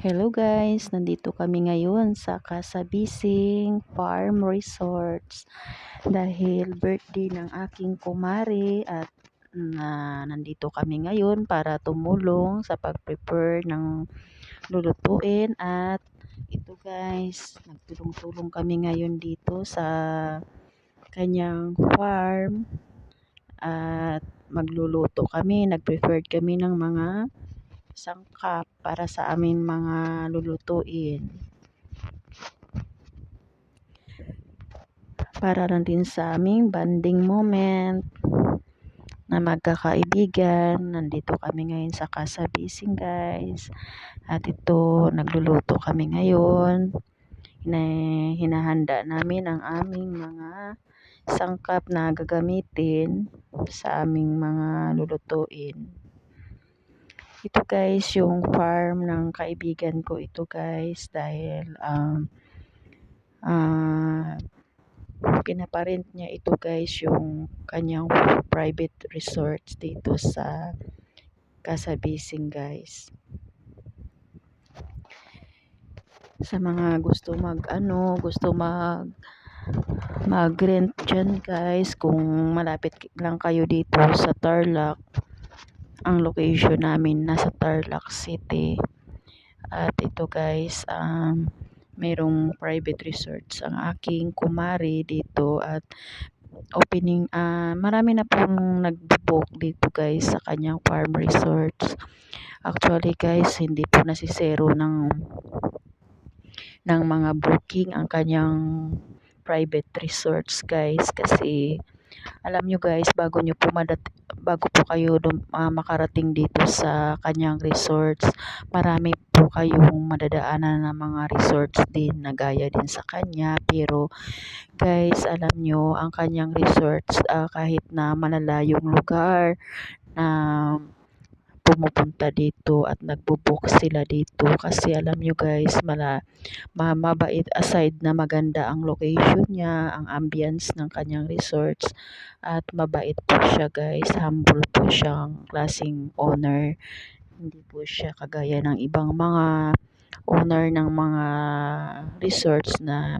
Hello guys, nandito kami ngayon sa Kasabising Farm Resorts dahil birthday ng aking kumare at nandito kami ngayon para tumulong sa pag-prepare ng lulutuin at ito guys, nagtulong-tulong kami ngayon dito sa kanyang farm at magluluto kami, nag-prepared kami ng mga sangkap para sa aming mga lulutuin. Para lang din sa aming bonding moment na magkakaibigan. Nandito kami ngayon sa Kasabising guys. At ito, nagluluto kami ngayon. Hinahanda namin ang aming mga sangkap na gagamitin sa aming mga lulutuin. Ito guys, yung farm ng kaibigan ko ito guys dahil pinaparent niya ito guys yung kanyang private resorts dito sa Kasabising guys. Sa mga gusto mag-rent dyan guys, kung malapit lang kayo dito sa Tarlac. Ang location namin nasa Tarlac City. At ito guys, mayroong private resorts ang aking kumare dito at opening, marami na pong nag-book dito guys sa kanyang farm resorts. Actually guys, hindi po nasisero ng mga booking ang kanyang private resorts guys, kasi alam nyo guys, bago po kayo makarating dito sa kanyang resorts, marami po kayong madadaanan ng mga resorts din na gaya din sa kanya. Pero guys, alam nyo, ang kanyang resorts, kahit na malalayong lugar na pumupunta dito at nagbo-book sila dito, kasi alam nyo guys, mabait, aside na maganda ang location niya, ang ambience ng kanyang resorts, at mabait po siya guys, humble po siyang klaseng owner. Hindi po siya kagaya ng ibang mga owner ng mga resorts na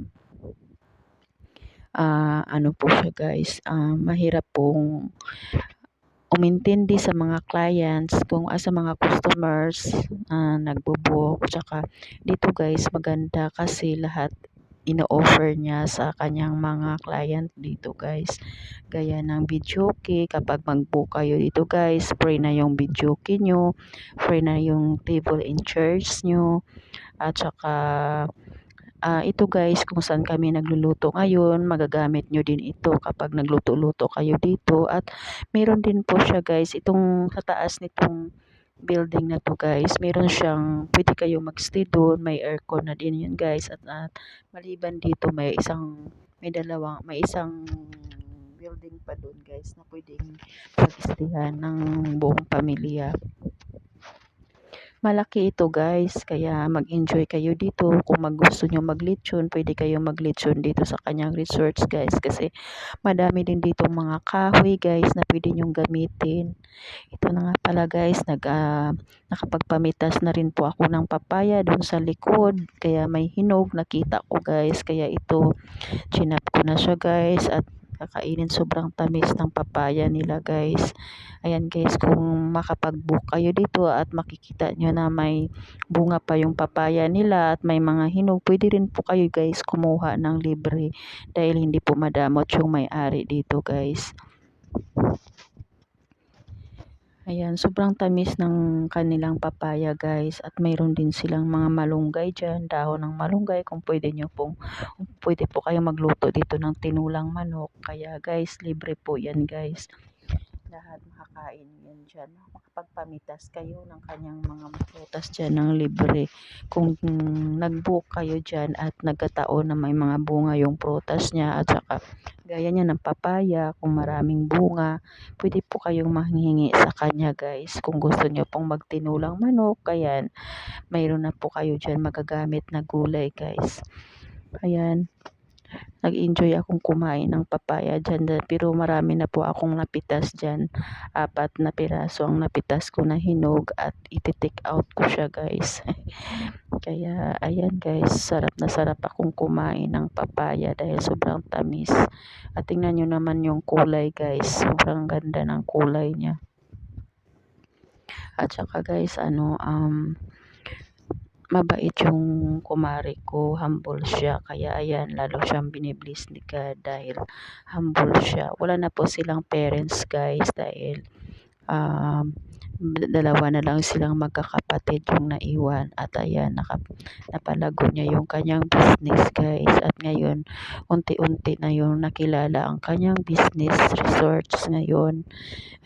ano po siya guys, mahirap pong umintindi sa mga clients, kung sa mga customers nagbo-book. Tsaka dito guys, maganda kasi lahat ino-offer niya sa kanyang mga client dito guys. Gaya ng videoke, kapag mag-book kayo dito guys, free na yung videoke nyo, free na yung table and chairs nyo. At saka ito guys, kung saan kami nagluluto ngayon, magagamit nyo din ito kapag nagluto-luto kayo dito. At meron din po siya guys, itong sa taas nitong building na to guys, meron siyang, pwede kayo magstay doon, may aircon na din yun guys. At maliban dito, may isang building pa doon guys na pwedeng mag-stayhan ng buong pamilya. Malaki ito guys, kaya mag-enjoy kayo dito. Kung gusto nyo mag-lechon, pwede kayo mag-lechon dito sa kanyang resorts guys, kasi madami din dito mga kahoy guys na pwede nyong gamitin. Ito na nga pala guys, nakapagpamitas na rin po ako ng papaya doon sa likod, kaya may hinog nakita ko guys, kaya ito chinap ko na siya guys at kakainin. Sobrang tamis ng papaya nila guys. Ayan guys, kung makapag-book kayo dito at makikita nyo na may bunga pa yung papaya nila at may mga hinog, pwede rin po kayo guys kumuha ng libre dahil hindi po madamot yung may-ari dito guys. Ayan, sobrang tamis ng kanilang papaya guys, at mayroon din silang mga malunggay dyan, dahon ng malunggay, kung pwede po kayo magluto dito ng tinulang manok. Kaya guys, libre po yan guys. Lahat makakain yan dyan. Makapagpamitas kayo ng kanyang mga prutas dyan ng libre. Kung nag-book kayo dyan at nagkataon na may mga bunga yung prutas niya, at saka gaya niya ng papaya, kung maraming bunga, pwede po kayong manghingi sa kanya guys. Kung gusto niyo pong magtinulang manok, ayan, mayroon na po kayo dyan magagamit na gulay guys. Ayan, nag-enjoy akong kumain ng papaya dyan, pero marami na po akong napitas dyan. 4 na piraso ang napitas ko na hinog at iti-take out ko siya guys. Kaya ayan guys, sarap na sarap akong kumain ng papaya dahil sobrang tamis. At tingnan nyo naman yung kulay guys, sobrang ganda ng kulay niya. At saka guys, mabait yung kumare ko, humble siya. Kaya ayan, lalo siyang binibless ni God dahil humble siya. Wala na po silang parents guys dahil um, dalawa na lang silang magkakapatid yung naiwan. At ayan, napalago niya yung kanyang business guys. At ngayon, unti-unti na yung nakilala ang kanyang business resorts ngayon.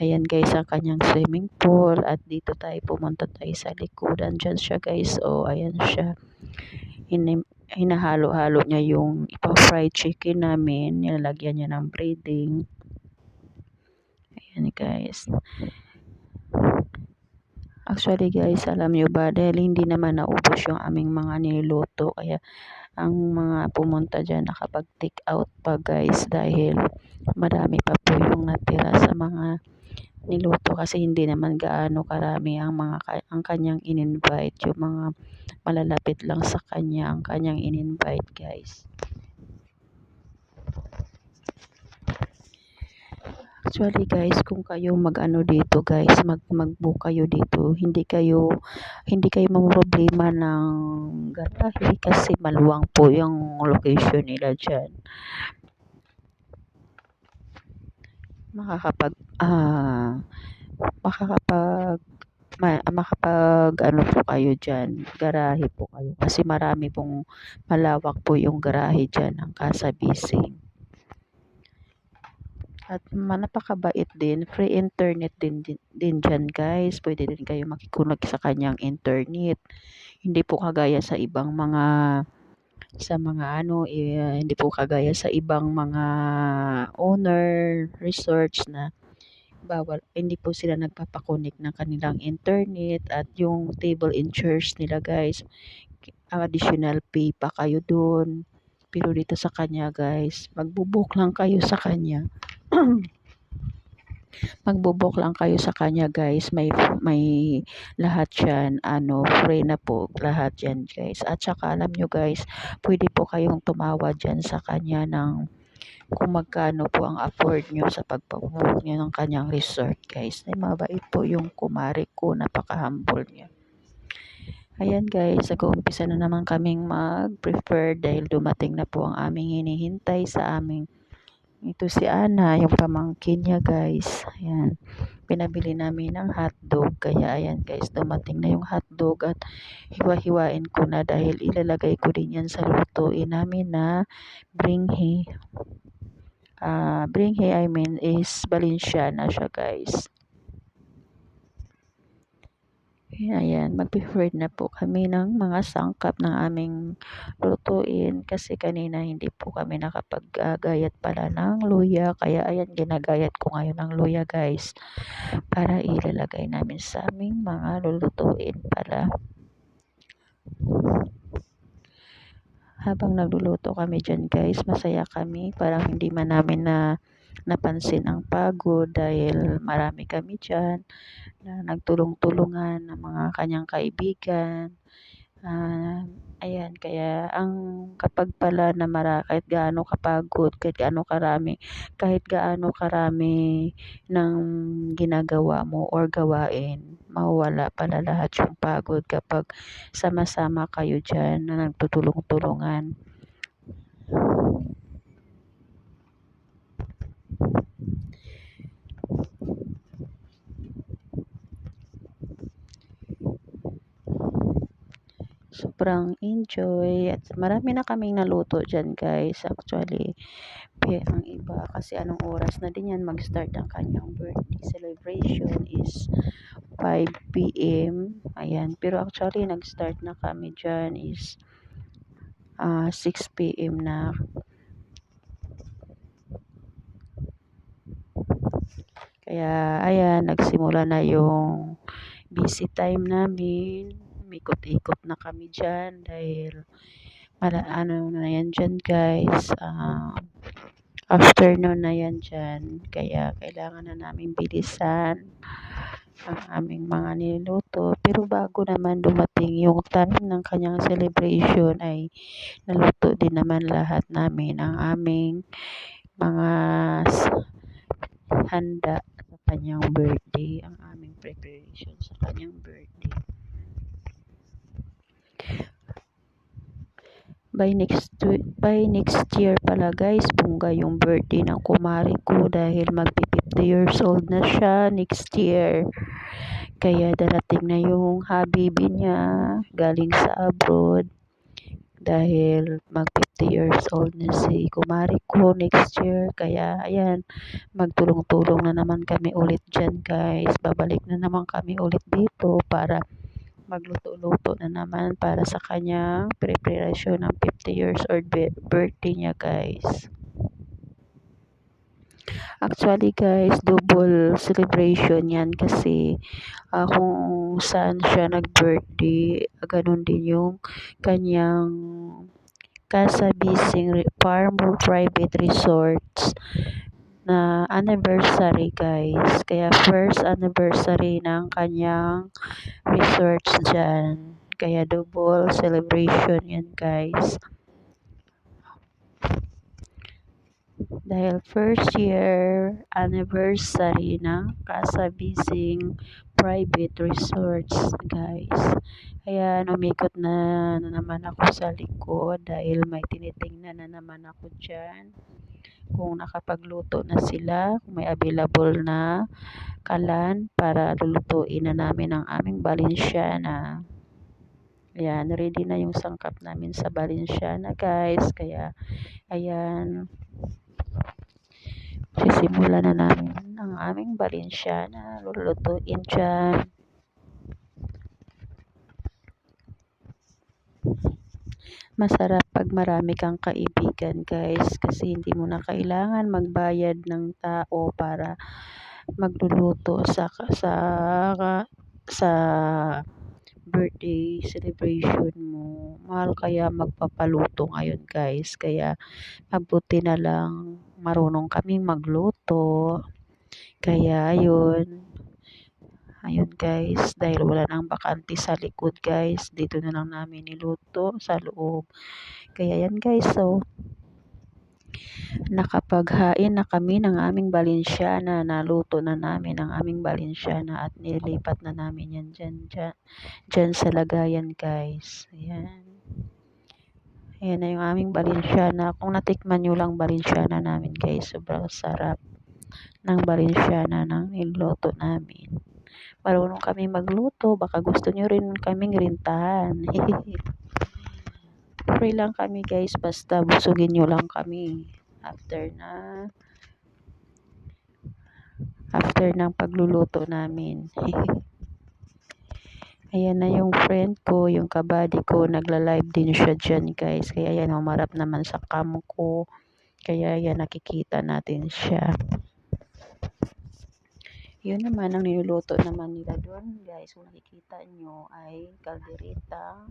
Ayan guys, ang kanyang swimming pool. At dito tayo pumunta tayo sa likudan. Diyan siya guys. O, ayan siya. Hinahalo-halo niya yung ipa-fried chicken namin. Nilalagyan niya ng breading. Ayan guys. Actually guys, alam nyo ba, dahil hindi naman naubos yung aming mga niluto. Kaya ang mga pumunta dyan nakapag-take out pa guys dahil marami pa po yung natira sa mga niluto kasi hindi naman gaano karami ang kanyang in-invite, yung mga malalapit lang sa kanya ang kanyang in-invite guys. Actually guys, kung kayo mag-ano dito guys, mag-book kayo dito, hindi kayo mamroblema ng garahe kasi maluwang po yung location nila diyan. Makakapag ano po kayo diyan, garahe po kayo kasi marami pong malawak po yung garahe diyan ng Casa Bising. At napakabait din, free internet din dyan guys, pwede din kayo makikunag sa kanyang internet. Hindi po kagaya sa ibang mga hindi po kagaya sa ibang mga owner resorts na hindi po sila nagpapakonek ng kanilang internet at yung table and chairs nila guys, additional pay pa kayo dun. Pero dito sa kanya guys, magbo-book lang kayo sa kanya. Magbo-book lang kayo sa kanya guys, may lahat yan, free na po lahat yan guys. At saka alam nyo guys, pwede po kayong tumawad dyan sa kanya ng kung magkano po ang afford nyo sa pagpabook nyo ng kanyang resort guys. Ay mabait po yung kumare ko, napaka-humble niya. Ayan guys, nag-uumpisa na naman kaming mag-prepare dahil dumating na po ang aming hinihintay sa aming. Ito si Ana, yung pamangkin niya guys. Ayan, pinabili namin ng hotdog. Kaya ayan guys, dumating na yung hotdog at hiwa-hiwain ko na dahil ilalagay ko din yan sa lutuin namin na bringhe. Bringhe I mean is Valenciana siya guys. Ayan, mag-prepared na po kami ng mga sangkap ng aming lutuin kasi kanina hindi po kami nakapag-gayat pala ng luya. Kaya ayan, ginagayat ko ngayon ng luya guys para ilalagay namin sa aming mga lulutuin pala. Habang nagluluto kami dyan guys, masaya kami. Parang hindi man namin napansin ang pagod dahil marami kami dyan na nagtulong-tulungan ng mga kanyang kaibigan. Ayan, kaya kapag pala na kahit gaano kapagod, kahit gaano karami ng ginagawa mo or gawain, mawawala pala lahat yung pagod kapag sama-sama kayo dyan na nagtutulong-tulungan. Sobrang enjoy at marami na kaming naluto dyan guys. Actually, ang iba kasi anong oras na din yan mag-start ang kanyang birthday celebration is 5 p.m. Ayan, pero actually nag-start na kami dyan is 6 p.m. na. Kaya ayan, nagsimula na yung busy time namin. Ikot-ikot na kami dyan dahil na yan dyan guys, afternoon na yan dyan, kaya kailangan na namin bilisan ang aming mga niluto. Pero bago naman dumating yung time ng kanyang celebration ay naluto din naman lahat namin ang aming mga handa sa kanyang birthday, ang aming preparation sa kanyang birthday. By next year pala guys, bongga yung birthday ng kumari ko dahil magpi 50 years old na siya next year. Kaya darating na yung habibi niya galing sa abroad dahil mag 50 years old na si kumari ko next year. Kaya ayan, magtulong-tulong na naman kami ulit dyan guys. Babalik na naman kami ulit dito para magluto-luto na naman para sa kanyang preparation ng 50 years old birthday niya guys. Actually guys, double celebration yan kasi kung saan siya nag-birthday, ganun din yung kanyang Casa Bising Farm Private Resorts na anniversary guys. Kaya first anniversary ng kanyang resorts dyan. Kaya double celebration yan guys. Dahil first year anniversary ng Casa Bising Private Resorts guys. Kaya umikot na naman ako sa likod dahil may tinitingnan na naman ako dyan. Kung nakapagluto na sila, kung may available na kalan para lulutuin na namin ang aming Balenciana. Ayan, ready na yung sangkap namin sa Balenciana guys. Kaya, ayan, sisimula na namin ang aming Balenciana. Lulutuin dyan. Masarap pag marami kang kaibigan guys. Kasi hindi mo na kailangan magbayad ng tao para magluluto sa birthday celebration mo. Mahal kaya magpapaluto ngayon guys. Kaya mabuti na lang marunong kaming magluto. Kaya ayun. Ayun guys, dahil wala nang bakante sa likod guys, dito na lang namin niluto sa loob. Kaya yan guys, so nakapaghain na kami ng aming Balenciana, naluto na namin ang aming Balenciana at nilipat na namin yan dyan sa lagayan guys. Ayan. Ayan na yung aming Balenciana. Kung natikman nyo lang Balenciana namin guys, sobrang sarap ng Balenciana ng niluto namin. Marunong kami magluto, baka gusto nyo rin kaming rintahan. Free lang kami guys, basta busugin nyo lang kami after ng pagluluto namin. Ayan na yung friend ko, yung kabady ko, nagla-live din siya dyan guys. Kaya ayan, umarap naman sa cam ko. Kaya ayan, nakikita natin siya. Yun naman, ang niluluto naman nila doon guys. Kung nakikita nyo ay kaldereta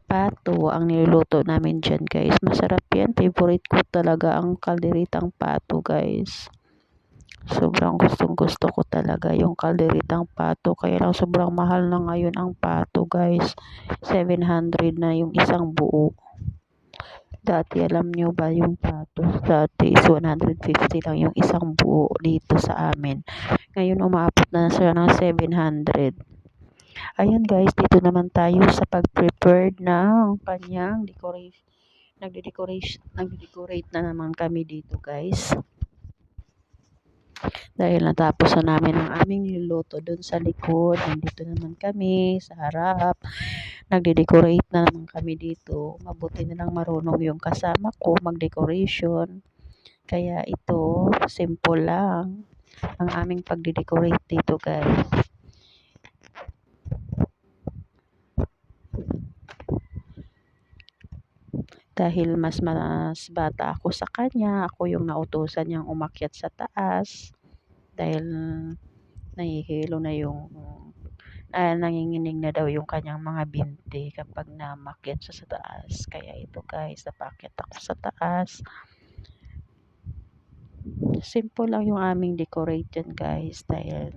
pato ang niluluto namin dyan guys. Masarap yan. Favorite ko talaga ang kalderetang pato guys. Sobrang gustong gusto ko talaga yung kalderetang pato. Kaya lang sobrang mahal na ngayon ang pato guys. 700 na yung isang buo. Dati alam nyo ba yung pato? Dati is 150 lang yung isang buo dito sa amin. Ngayon umabot na siya ng 700. Ayan guys, dito naman tayo sa pag-prepare ng kanyang decoration. Nagde-decorate na naman kami dito guys. Dahil natapos na namin ang aming niluto doon sa likod. Nandito naman kami sa harap. Nagde-decorate na naman kami dito. Mabuti na lang marunong yung kasama ko mag-decoration. Kaya ito, simple lang ang aming pagde-decorate dito guys. Dahil mas bata ako sa kanya, ako yung nautusan niyang umakyat sa taas. Dahil nahihilo na yung nanginginig na daw yung kanyang mga binti kapag namakyat siya sa taas. Kaya ito guys, napakyat ako sa taas. Simple lang yung aming decorate dyan guys dahil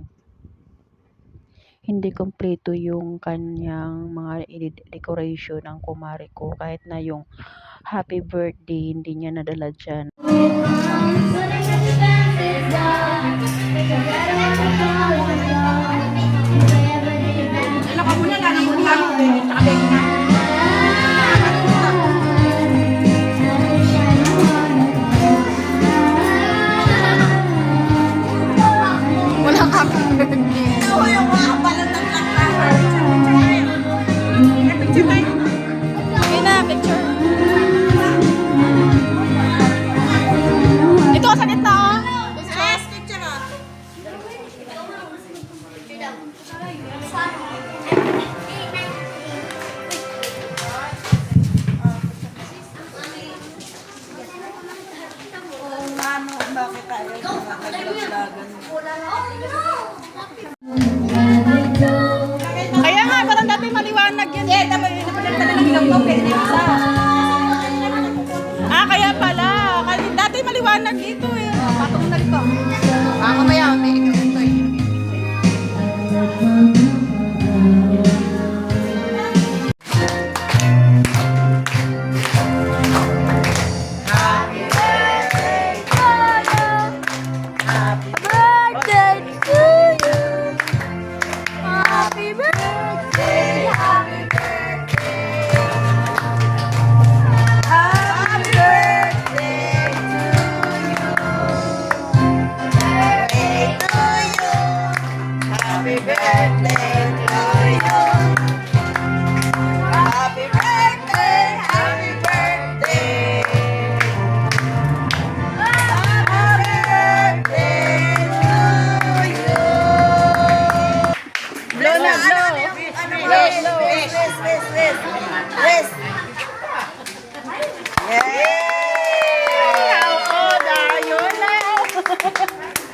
hindi kumpleto yung kanyang mga decoration ng kumare ko kahit na yung happy birthday hindi niya nadala dyan. Wala kang birthday. Oo, yung mga balatan lang picture tayo. Okay na, picture. Ito, sa gitna, oh. Yes, picture, oh. Ano, bakit tayo nakakaglagan? Kaya nga, parang dati maliwanag yun. Eh, dapat yun naman talagang ko, pwede isa. Ah, kaya pala. Kasi dati maliwanag dito eh. Patong na ito. Ah, mamaya, may ito eh.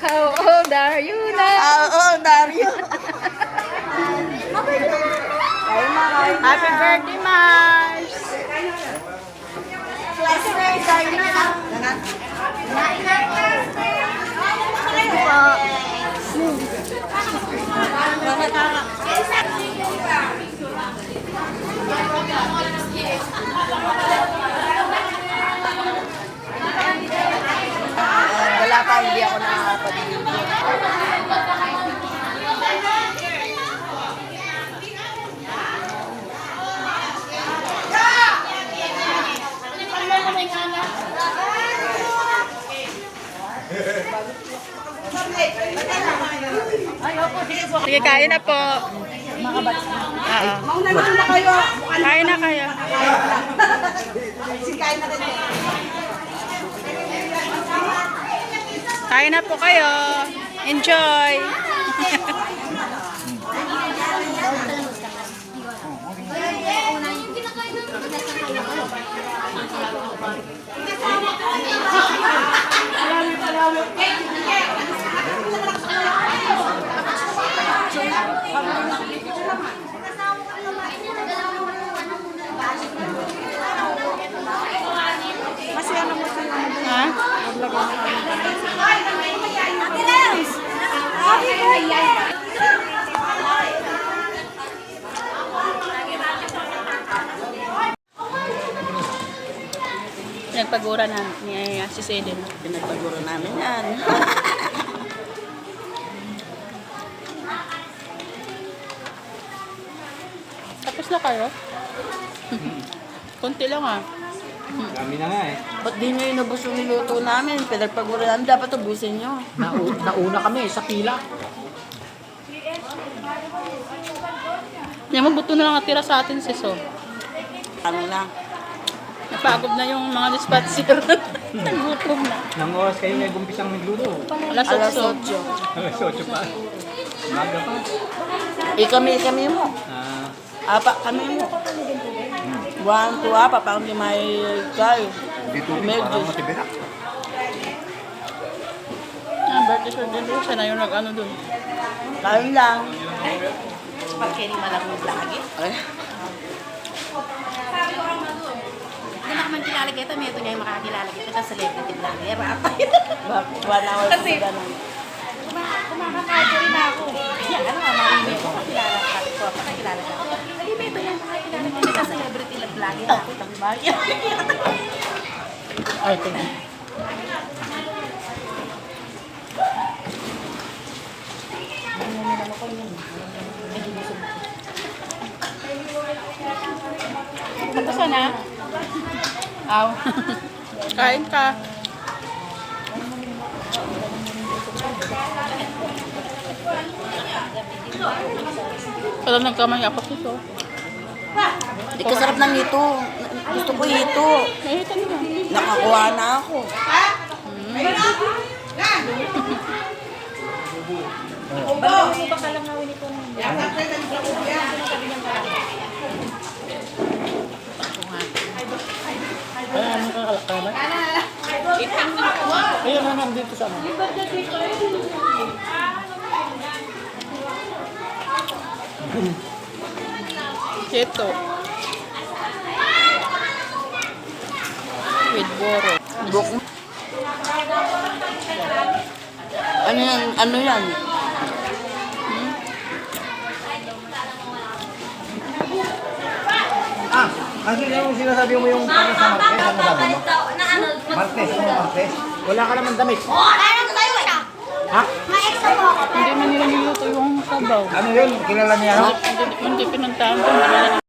How old are you now? How old are you? Happy birthday, Mars! Classmate, tayo na. Wala pa, hindi ako nakakapag-video. Sige, kain na po. Mga bats. Mauna na kayo. Kain na kayo. Sige, kain na rin. Kain na po kayo. Enjoy. Ha? Pinagpagura na ni si Selin. Pinagpagura namin yan. Tapos na kayo? Konti lang ah. Dami na nga eh. Ba't di nyo inubos yung niluto namin? Pinagpagura namin, dapat ubusin nyo. Nauna kami sa pila. Yan mo, buto na lang natira sa atin sis oh. Ano lang. Napagod na yung mga dispatcher. Nagutom na. Nang oras kayo nag-umpisang nagluto. Alas Alas 8. 8. Alas 8 pa. Umaga pa. Kami mo. Apa kami mo. 1, 2, apa, parang di may kayo. Dito Medyo. parang matibira. Birthday siya din. Siya na yung nag-ano dun. Kain lang. Pagkini malamig lagi. Ay. Hindi na naman kilala makakilala kita, may ito niya yung makakilala kita sa celebrity vlogger. Bakit? 1 hour Kasi, sa ganun. kumakakaja rin ako. Yan, ano nga, marimay ko, kakilala ka. Sabi ko, pakakilala ka. Ay, may ito niya yung makakilala kita sa celebrity vlogger. Ako, itang bayan. Ay, thank you. Tapos na? Aw. Kain ka. Pala nagkamay ako dito. Di kasarap ng hito. Gusto ko hito. Ay, ito na. Nakakuha na ako. Ay, anong kakalakaman? Ayun na nandito sa ano. Ito. With boro. Buk. Ano yan? Ano yan? Ah, kasi yung sinasabi mo yung para sa Martes, ano sabi mo? Martes, ano Martes? Wala ka naman damit. Ha? Hindi man nila niluto yung sabaw. Ano yun? Kilala niya, no? Hindi pinuntahan ko.